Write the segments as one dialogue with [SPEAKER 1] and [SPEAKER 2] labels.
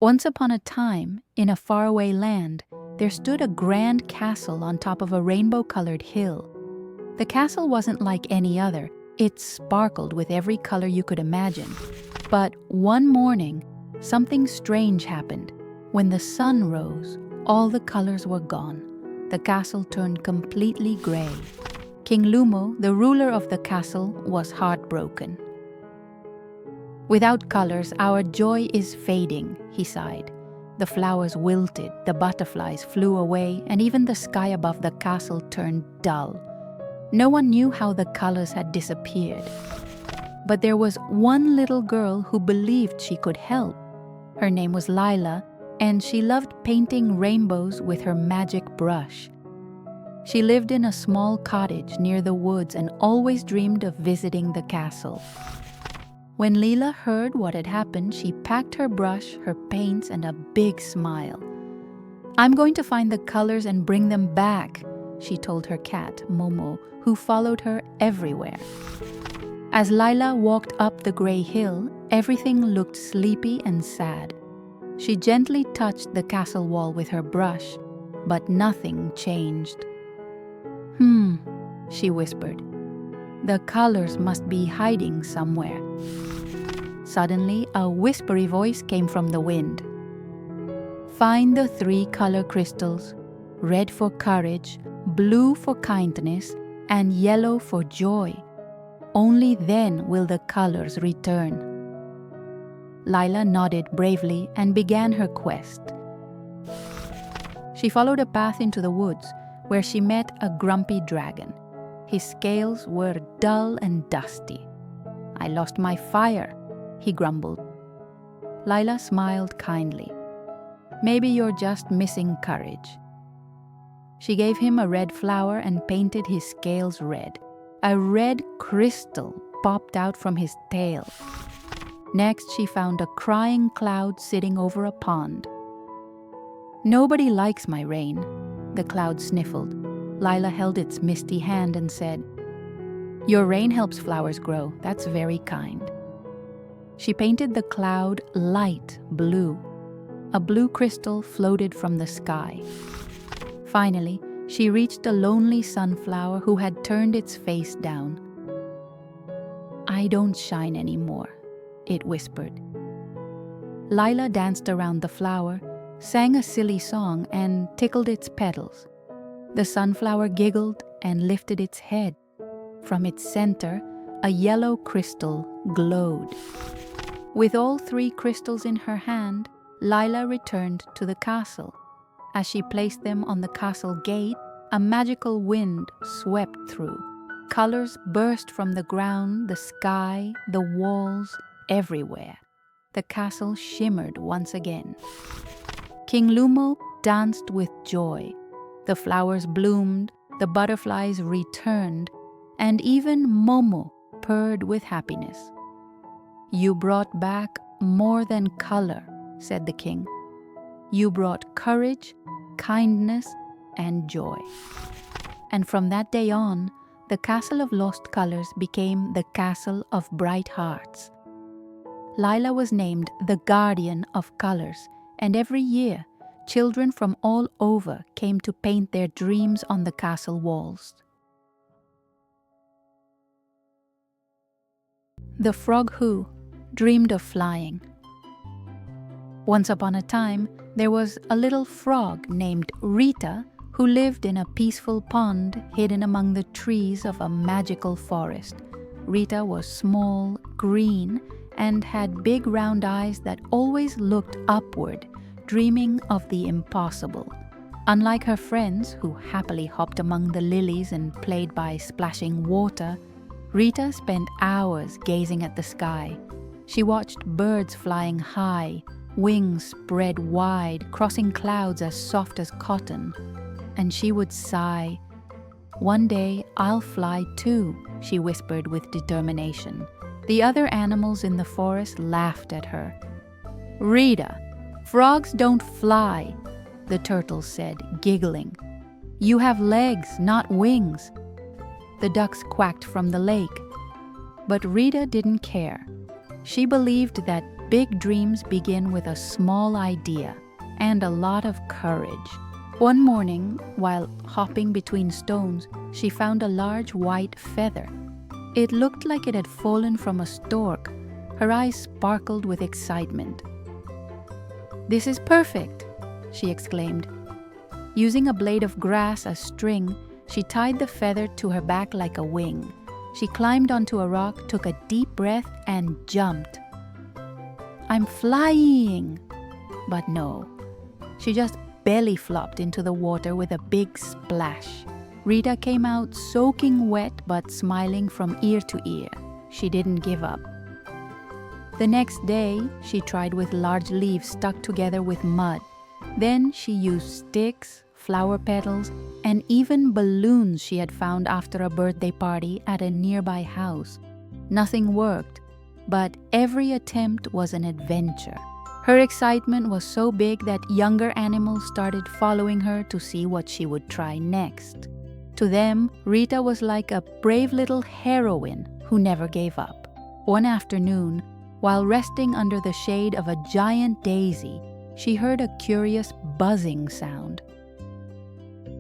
[SPEAKER 1] Once upon a time, in a faraway land, there stood a grand castle on top of a rainbow-colored hill. The castle wasn't like any other. It sparkled with every color you could imagine. But one morning, something strange happened. When the sun rose, all the colors were gone. The castle turned completely gray. King Lumo, the ruler of the castle, was heartbroken. "Without colors, our joy is fading," he sighed. The flowers wilted, the butterflies flew away, and even the sky above the castle turned dull. No one knew how the colors had disappeared. But there was one little girl who believed she could help. Her name was Lila, and she loved painting rainbows with her magic brush. She lived in a small cottage near the woods and always dreamed of visiting the castle. When Lila heard what had happened, she packed her brush, her paints, and a big smile. "I'm going to find the colors and bring them back," she told her cat, Momo, who followed her everywhere. As Lila walked up the gray hill, everything looked sleepy and sad. She gently touched the castle wall with her brush, but nothing changed. She whispered. "The colors must be hiding somewhere." Suddenly, a whispery voice came from the wind. "Find the 3 color crystals, red for courage, blue for kindness, and yellow for joy. Only then will the colors return." Lila nodded bravely and began her quest. She followed a path into the woods, where she met a grumpy dragon. His scales were dull and dusty. "I lost my fire," he grumbled. Lila smiled kindly. "Maybe you're just missing courage." She gave him a red flower and painted his scales red. A red crystal popped out from his tail. Next, she found a crying cloud sitting over a pond. "Nobody likes my rain," the cloud sniffled. Lila held its misty hand and said, "Your rain helps flowers grow. That's very kind." She painted the cloud light blue. A blue crystal floated from the sky. Finally, she reached a lonely sunflower who had turned its face down. "I don't shine anymore," it whispered. Lila danced around the flower, sang a silly song, and tickled its petals. The sunflower giggled and lifted its head. From its center, a yellow crystal glowed. With all 3 crystals in her hand, Lila returned to the castle. As she placed them on the castle gate, a magical wind swept through. Colors burst from the ground, the sky, the walls, everywhere. The castle shimmered once again. King Lumo danced with joy. The flowers bloomed, the butterflies returned, and even Momo purred with happiness. "You brought back more than color," said the king. "You brought courage, kindness, and joy." And from that day on, the Castle of Lost Colors became the Castle of Bright Hearts. Lila was named the Guardian of Colors, and every year, children from all over came to paint their dreams on the castle walls. The Frog Who Dreamed of Flying. Once upon a time, there was a little frog named Rita who lived in a peaceful pond hidden among the trees of a magical forest. Rita was small, green, and had big round eyes that always looked upward, dreaming of the impossible. Unlike her friends, who happily hopped among the lilies and played by splashing water, Rita spent hours gazing at the sky. She watched birds flying high, wings spread wide, crossing clouds as soft as cotton. And she would sigh. "One day I'll fly too," she whispered with determination. The other animals in the forest laughed at her. "Rita, frogs don't fly," the turtle said, giggling. "You have legs, not wings." The ducks quacked from the lake. But Rita didn't care. She believed that big dreams begin with a small idea and a lot of courage. One morning, while hopping between stones, she found a large white feather. It looked like it had fallen from a stork. Her eyes sparkled with excitement. "This is perfect," she exclaimed. Using a blade of grass as string, she tied the feather to her back like a wing. She climbed onto a rock, took a deep breath, and jumped. "I'm flying!" But no, she just belly flopped into the water with a big splash. Rita came out soaking wet but smiling from ear to ear. She didn't give up. The next day, she tried with large leaves stuck together with mud. Then she used sticks, flower petals, and even balloons she had found after a birthday party at a nearby house. Nothing worked, but every attempt was an adventure. Her excitement was so big that younger animals started following her to see what she would try next. To them, Rita was like a brave little heroine who never gave up. One afternoon, while resting under the shade of a giant daisy, she heard a curious buzzing sound.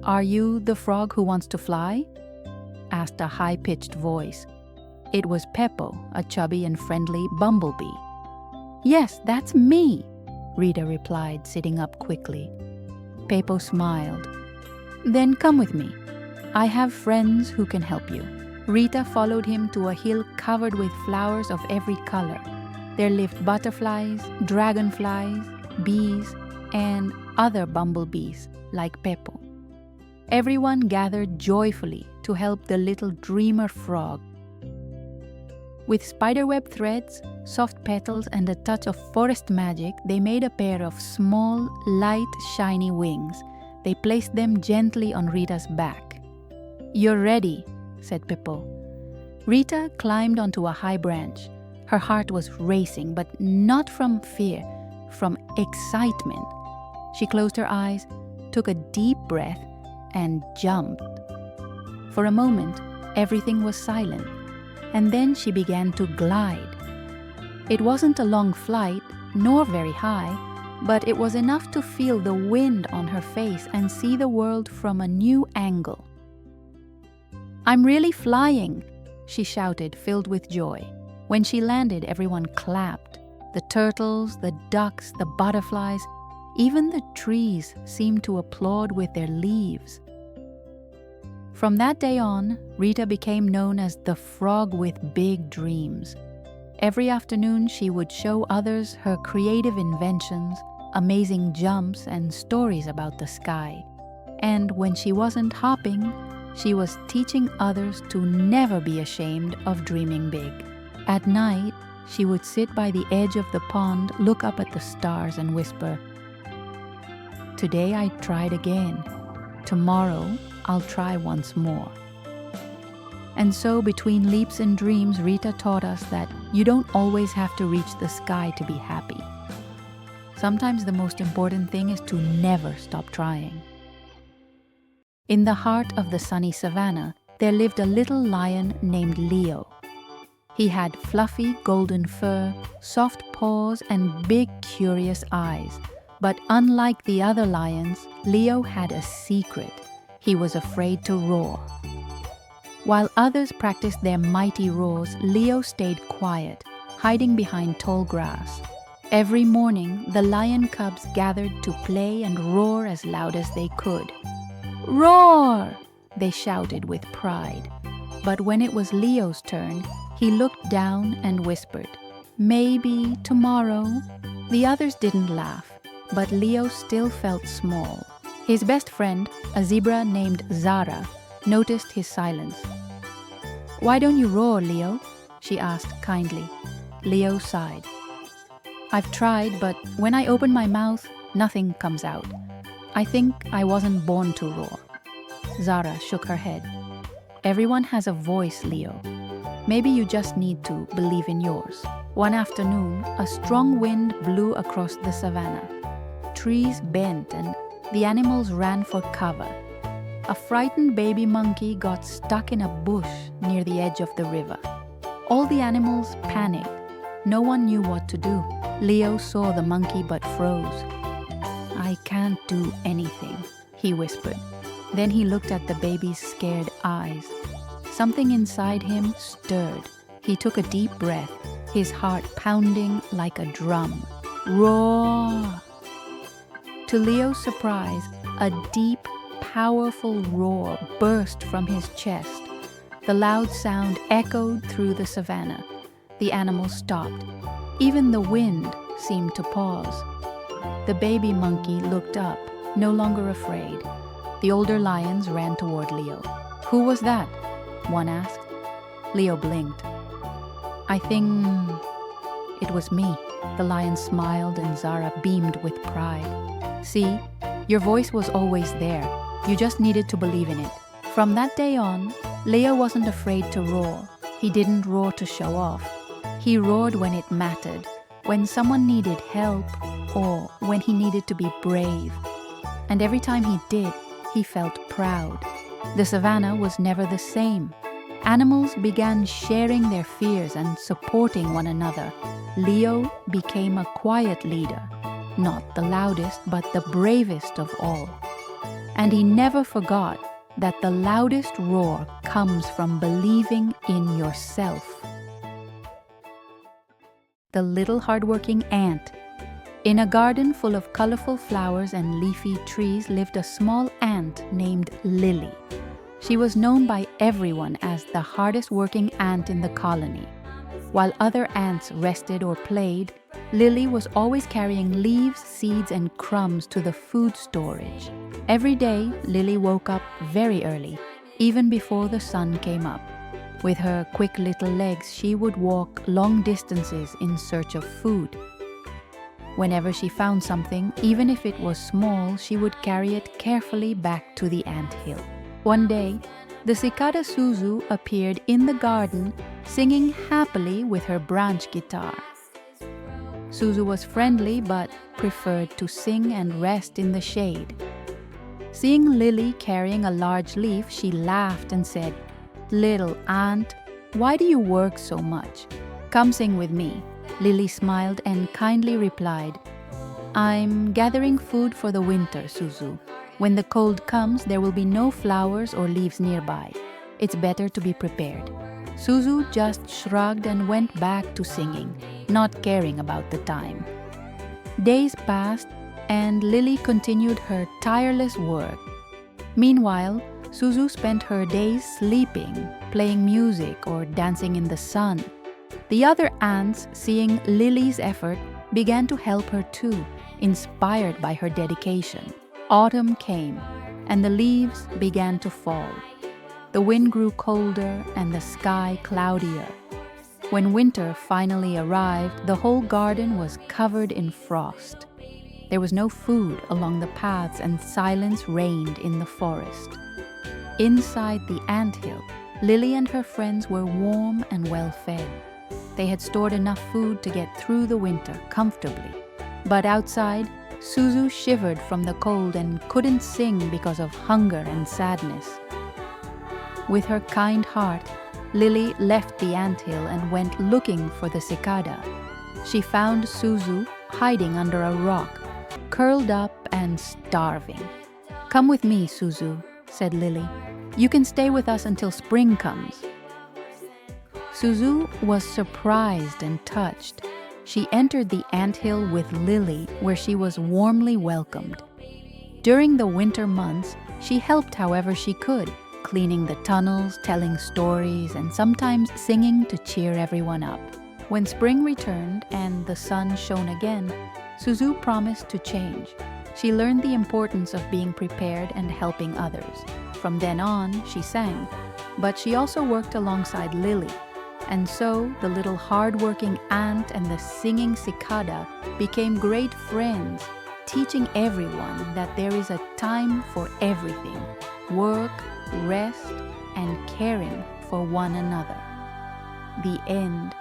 [SPEAKER 1] "Are you the frog who wants to fly?" asked a high-pitched voice. It was Peppo, a chubby and friendly bumblebee. "Yes, that's me," Rita replied, sitting up quickly. Peppo smiled. "Then come with me. I have friends who can help you." Rita followed him to a hill covered with flowers of every color. There lived butterflies, dragonflies, bees, and other bumblebees like Peppo. Everyone gathered joyfully to help the little dreamer frog. With spiderweb threads, soft petals, and a touch of forest magic, they made a pair of small, light, shiny wings. They placed them gently on Rita's back. "You're ready," said Peppo. Rita climbed onto a high branch. Her heart was racing, but not from fear, from excitement. She closed her eyes, took a deep breath, and jumped. For a moment, everything was silent, and then she began to glide. It wasn't a long flight, nor very high, but it was enough to feel the wind on her face and see the world from a new angle. "I'm really flying," she shouted, filled with joy. When she landed, everyone clapped. The turtles, the ducks, the butterflies, even the trees seemed to applaud with their leaves. From that day on, Rita became known as the frog with big dreams. Every afternoon, she would show others her creative inventions, amazing jumps, and stories about the sky. And when she wasn't hopping, she was teaching others to never be ashamed of dreaming big. At night, she would sit by the edge of the pond, look up at the stars, and whisper, "Today I tried again. Tomorrow I'll try once more." And so, between leaps and dreams, Rita taught us that you don't always have to reach the sky to be happy. Sometimes the most important thing is to never stop trying. In the heart of the sunny savannah, there lived a little lion named Leo. He had fluffy golden fur, soft paws, and big curious eyes. But unlike the other lions, Leo had a secret. He was afraid to roar. While others practiced their mighty roars, Leo stayed quiet, hiding behind tall grass. Every morning, the lion cubs gathered to play and roar as loud as they could. "Roar!" they shouted with pride. But when it was Leo's turn, he looked down and whispered, "Maybe tomorrow." The others didn't laugh, but Leo still felt small. His best friend, a zebra named Zara, noticed his silence. "Why don't you roar, Leo?" she asked kindly. Leo sighed. "I've tried, but when I open my mouth, nothing comes out. I think I wasn't born to roar." Zara shook her head. "Everyone has a voice, Leo. Maybe you just need to believe in yours." One afternoon, a strong wind blew across the savannah. Trees bent and the animals ran for cover. A frightened baby monkey got stuck in a bush near the edge of the river. All the animals panicked. No one knew what to do. Leo saw the monkey but froze. "I can't do anything," he whispered. Then he looked at the baby's scared eyes. Something inside him stirred. He took a deep breath, his heart pounding like a drum. Roar! To Leo's surprise, a deep, powerful roar burst from his chest. The loud sound echoed through the savannah. The animals stopped. Even the wind seemed to pause. The baby monkey looked up, no longer afraid. The older lions ran toward Leo. "Who was that?" one asked. Leo blinked. "I think it was me." The lion smiled and Zara beamed with pride. "See, your voice was always there. You just needed to believe in it." From that day on, Leo wasn't afraid to roar. He didn't roar to show off. He roared when it mattered, when someone needed help, or when he needed to be brave. And every time he did, he felt proud. The savannah was never the same. Animals began sharing their fears and supporting one another. Leo became a quiet leader, not the loudest, but the bravest of all. And he never forgot that the loudest roar comes from believing in yourself. The little hardworking ant. In a garden full of colorful flowers and leafy trees lived a small ant named Lily. She was known by everyone as the hardest working ant in the colony. While other ants rested or played, Lily was always carrying leaves, seeds, and crumbs to the food storage. Every day, Lily woke up very early, even before the sun came up. With her quick little legs, she would walk long distances in search of food. Whenever she found something, even if it was small, she would carry it carefully back to the anthill. One day, the cicada Suzu appeared in the garden, singing happily with her branch guitar. Suzu was friendly but preferred to sing and rest in the shade. Seeing Lily carrying a large leaf, she laughed and said, "Little ant, why do you work so much? Come sing with me." Lily smiled and kindly replied, "I'm gathering food for the winter, Suzu. When the cold comes, there will be no flowers or leaves nearby. It's better to be prepared." Suzu just shrugged and went back to singing, not caring about the time. Days passed, and Lily continued her tireless work. Meanwhile, Suzu spent her days sleeping, playing music, or dancing in the sun. The other ants, seeing Lily's effort, began to help her too, inspired by her dedication. Autumn came, and the leaves began to fall. The wind grew colder and the sky cloudier. When winter finally arrived, the whole garden was covered in frost. There was no food along the paths, and silence reigned in the forest. Inside the anthill, Lily and her friends were warm and well fed. They had stored enough food to get through the winter comfortably. But outside, Suzu shivered from the cold and couldn't sing because of hunger and sadness. With her kind heart, Lily left the anthill and went looking for the cicada. She found Suzu hiding under a rock, curled up and starving. "Come with me, Suzu," said Lily. "You can stay with us until spring comes." Suzu was surprised and touched. She entered the anthill with Lily, where she was warmly welcomed. During the winter months, she helped however she could, cleaning the tunnels, telling stories, and sometimes singing to cheer everyone up. When spring returned and the sun shone again, Suzu promised to change. She learned the importance of being prepared and helping others. From then on, she sang, but she also worked alongside Lily. And so, the little hard-working ant and the singing cicada became great friends, teaching everyone that there is a time for everything: work, rest, and caring for one another. The end.